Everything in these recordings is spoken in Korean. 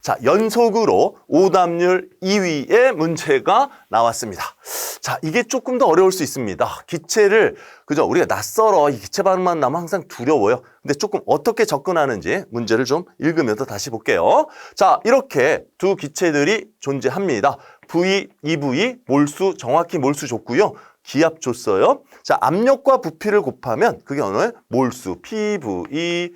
자, 연속으로 오답률 2위의 문제가 나왔습니다. 자, 이게 조금 더 어려울 수 있습니다. 기체를, 그죠? 우리가 낯설어. 이 기체 발음만 나면 항상 두려워요. 근데 조금 어떻게 접근하는지 문제를 좀 읽으면서 다시 볼게요. 자, 이렇게 두 기체들이 존재합니다. V, EV, 몰수, 정확히 몰수 줬고요. 기압 줬어요. 자, 압력과 부피를 곱하면 그게 어느 몰수, PV,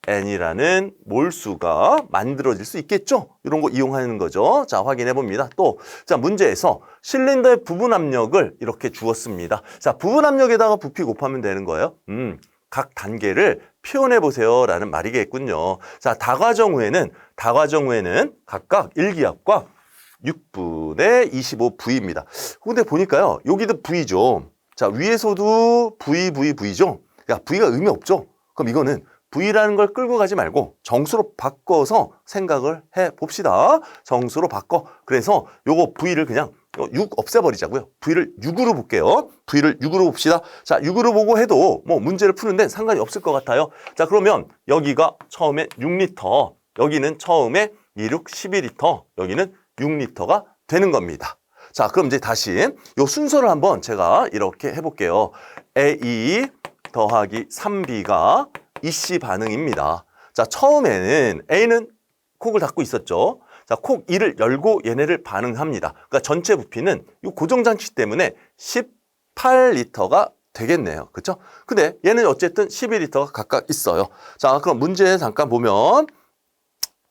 N이라는 몰수가 만들어질 수 있겠죠? 이런 거 이용하는 거죠. 자, 확인해 봅니다. 또, 자, 문제에서 실린더의 부분 압력을 이렇게 주었습니다. 자, 부분 압력에다가 부피 곱하면 되는 거예요. 각 단계를 표현해 보세요. 라는 말이겠군요. 자, 다과정 후에는 각각 1기압과 6분의 25V입니다. 근데 보니까요, 여기도 V죠. 자, 위에서도 V죠? 야, V가 의미 없죠? 그럼 이거는 V라는 걸 끌고 가지 말고 정수로 바꿔서 생각을 해 봅시다. 정수로 바꿔. 그래서 요거 V를 그냥 6 없애버리자고요. V를 6으로 볼게요. V를 6으로 봅시다. 자, 6으로 보고 해도 뭐 문제를 푸는데 상관이 없을 것 같아요. 자, 그러면 여기가 처음에 6리터, 여기는 처음에 2, 6, 12리터, 여기는 6리터가 되는 겁니다. 자, 그럼 이제 다시 요 순서를 한번 제가 이렇게 해볼게요. A 더하기 3B가 이씨 반응입니다. 자, 처음에는 A는 콕을 닫고 있었죠. 자, 콕 2를 열고 얘네를 반응합니다. 그러니까 전체 부피는 이 고정장치 때문에 18리터가 되겠네요. 그렇죠? 근데 얘는 어쨌든 12리터가 각각 있어요. 자, 그럼 문제 잠깐 보면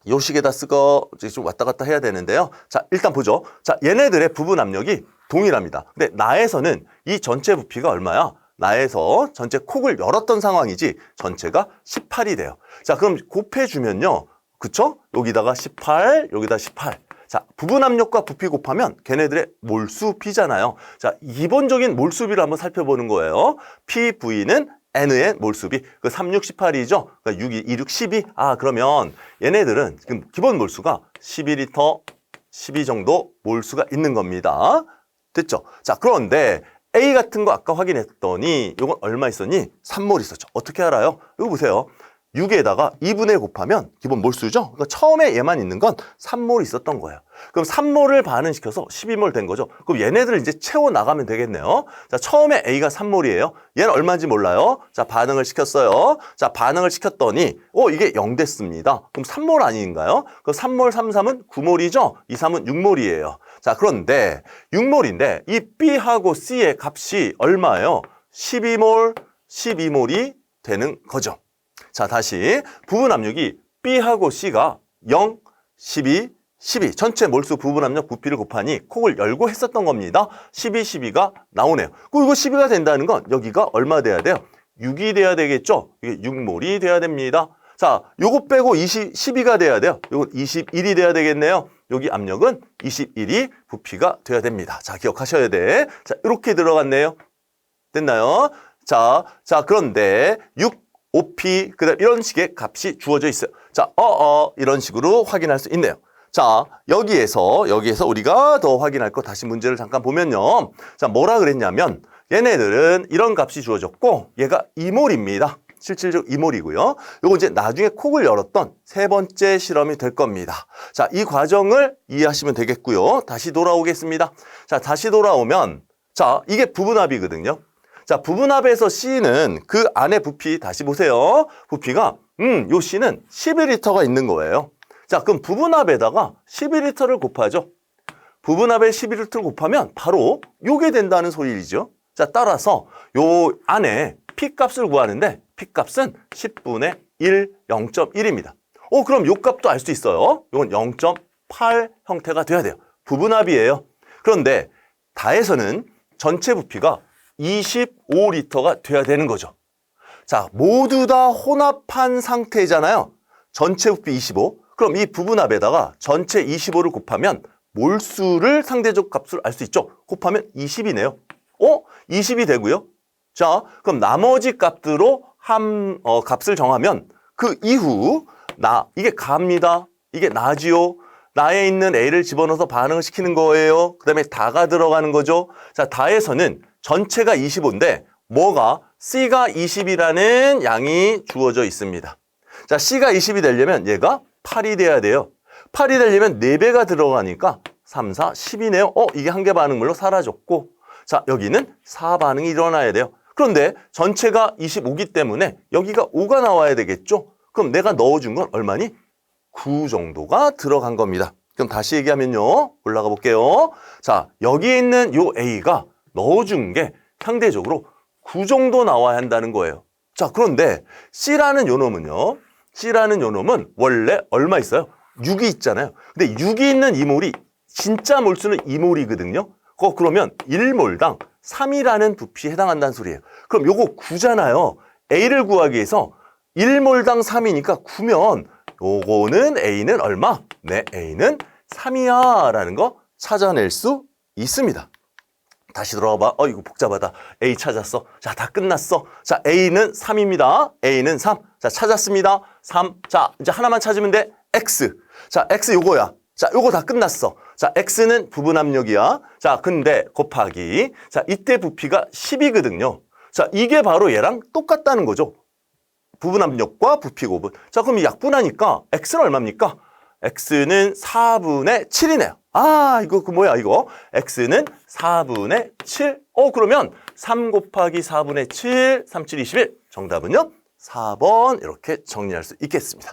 요 식에다 쓰고 좀 왔다 갔다 해야 되는데요. 자, 일단 보죠. 자, 얘네들의 부분 압력이 동일합니다. 근데 나에서는 이 전체 부피가 얼마야? 나에서 전체 콕을 열었던 상황이지 전체가 18이 돼요. 자, 그럼 곱해주면요. 그쵸? 여기다가 18, 여기다 18. 자, 부분 압력과 부피 곱하면 걔네들의 몰수비잖아요. 자, 기본적인 몰수비를 한번 살펴보는 거예요. PV는 N의 몰수비. 그 3, 6, 18이죠? 그러니까 6, 2, 6, 12. 아, 그러면 얘네들은 지금 기본 몰수가 12리터, 12 정도 몰수가 있는 겁니다. 됐죠? 자, 그런데 A 같은 거 아까 확인했더니 이건 얼마 있었니? 3몰 있었죠. 어떻게 알아요? 이거 보세요. 6에다가 2분의 1 곱하면 기본 몰수죠. 그러니까 처음에 얘만 있는 건 3몰 있었던 거예요. 그럼 3몰을 반응시켜서 12몰 된 거죠. 그럼 얘네들을 이제 채워나가면 되겠네요. 자, 처음에 A가 3몰이에요. 얘는 얼마인지 몰라요. 자, 반응을 시켰어요. 자, 반응을 시켰더니 이게 0 됐습니다. 그럼 3몰 아닌가요? 그럼 3몰, 3, 3은 9몰이죠. 2, 3은 6몰이에요. 자, 그런데 6몰인데 이 B하고 C의 값이 얼마예요? 12몰, 12몰이 되는 거죠. 자, 다시 부분 압력이 B하고 C가 0, 12, 12 전체 몰수 부분 압력 부피를 곱하니 콕을 열고 했었던 겁니다. 12, 12가 나오네요. 그리고 이거 12가 된다는 건 여기가 얼마 돼야 돼요? 6이 돼야 되겠죠? 이게 6몰이 돼야 됩니다. 자, 요거 빼고 12가 돼야 돼요. 요건 21이 돼야 되겠네요. 여기 압력은 21이 부피가 돼야 됩니다. 자, 기억하셔야 돼. 자, 이렇게 들어갔네요. 됐나요? 자, 그런데 6, 5P, 그 다음 이런 식의 값이 주어져 있어요. 자, 이런 식으로 확인할 수 있네요. 자, 여기에서 우리가 더 확인할 거 다시 문제를 잠깐 보면요. 자, 뭐라 그랬냐면 얘네들은 이런 값이 주어졌고 얘가 2몰입니다. 실질적 2몰이고요. 요거 이제 나중에 콕을 열었던 세 번째 실험이 될 겁니다. 자, 이 과정을 이해하시면 되겠고요. 다시 돌아오겠습니다. 자, 다시 돌아오면 자, 이게 부분합이거든요. 자, 부분합에서 C는 그 안에 부피 다시 보세요. 부피가 요 C는 11리터가 있는 거예요. 자, 그럼 부분합에다가 11리터를 곱하죠. 부분합에 11리터를 곱하면 바로 요게 된다는 소리죠. 자, 따라서 요 안에 P값을 구하는데 P값은 10분의 1, 0.1입니다. 그럼 요 값도 알 수 있어요. 이건 0.8 형태가 돼야 돼요. 부분합이에요. 그런데 다에서는 전체 부피가 25리터가 돼야 되는 거죠. 자, 모두 다 혼합한 상태잖아요. 전체 부피 25. 그럼 이 부분합에다가 전체 25를 곱하면 몰수를 상대적 값을 알 수 있죠. 곱하면 20이네요. 20이 되고요. 자, 그럼 나머지 값으로 값을 정하면 그 이후 이게 가입니다. 이게 나지요. 나에 있는 A를 집어넣어서 반응을 시키는 거예요. 그 다음에 다가 들어가는 거죠. 자, 다에서는 전체가 25인데 뭐가 C가 20이라는 양이 주어져 있습니다. 자, C가 20이 되려면 얘가 8이 돼야 돼요. 8이 되려면 4배가 들어가니까 3, 4, 10이네요. 이게 한 개 반응물로 사라졌고, 자, 여기는 4반응이 일어나야 돼요. 그런데 전체가 25기 때문에 여기가 5가 나와야 되겠죠? 그럼 내가 넣어준 건 얼마니? 9 정도가 들어간 겁니다. 그럼 다시 얘기하면요. 올라가 볼게요. 자, 여기에 있는 요 A가 넣어준 게 상대적으로 9 정도 나와야 한다는 거예요. 자, 그런데 C라는 요 놈은요. C라는 요 놈은 원래 얼마 있어요? 6이 있잖아요. 근데 6이 있는 이몰이 진짜 몰수는 2몰이거든요. 그러면 1몰당 3이라는 부피에 해당한다는 소리예요. 그럼 요거 9잖아요. A를 구하기 위해서 1몰당 3이니까 9면 요거는 A는 얼마? 네, A는 3이야 라는 거 찾아낼 수 있습니다. 다시 들어가 봐. 이거 복잡하다. A 찾았어. 자, 다 끝났어. 자, A는 3입니다. A는 3. 자, 찾았습니다. 3. 자, 이제 하나만 찾으면 돼. X. 자, X 요거야. 자, 요거 다 끝났어. 자, X는 부분압력이야. 자, 근데 곱하기. 자, 이때 부피가 10이거든요. 자, 이게 바로 얘랑 똑같다는 거죠. 부분압력과 부피 곱은. 자, 그럼 이 약분하니까 X는 얼마입니까? X는 4분의 7이네요. 이거 뭐야 이거? X는 4분의 7. 그러면 3 곱하기 4분의 7, 3, 7, 21. 정답은요? 4번 이렇게 정리할 수 있겠습니다.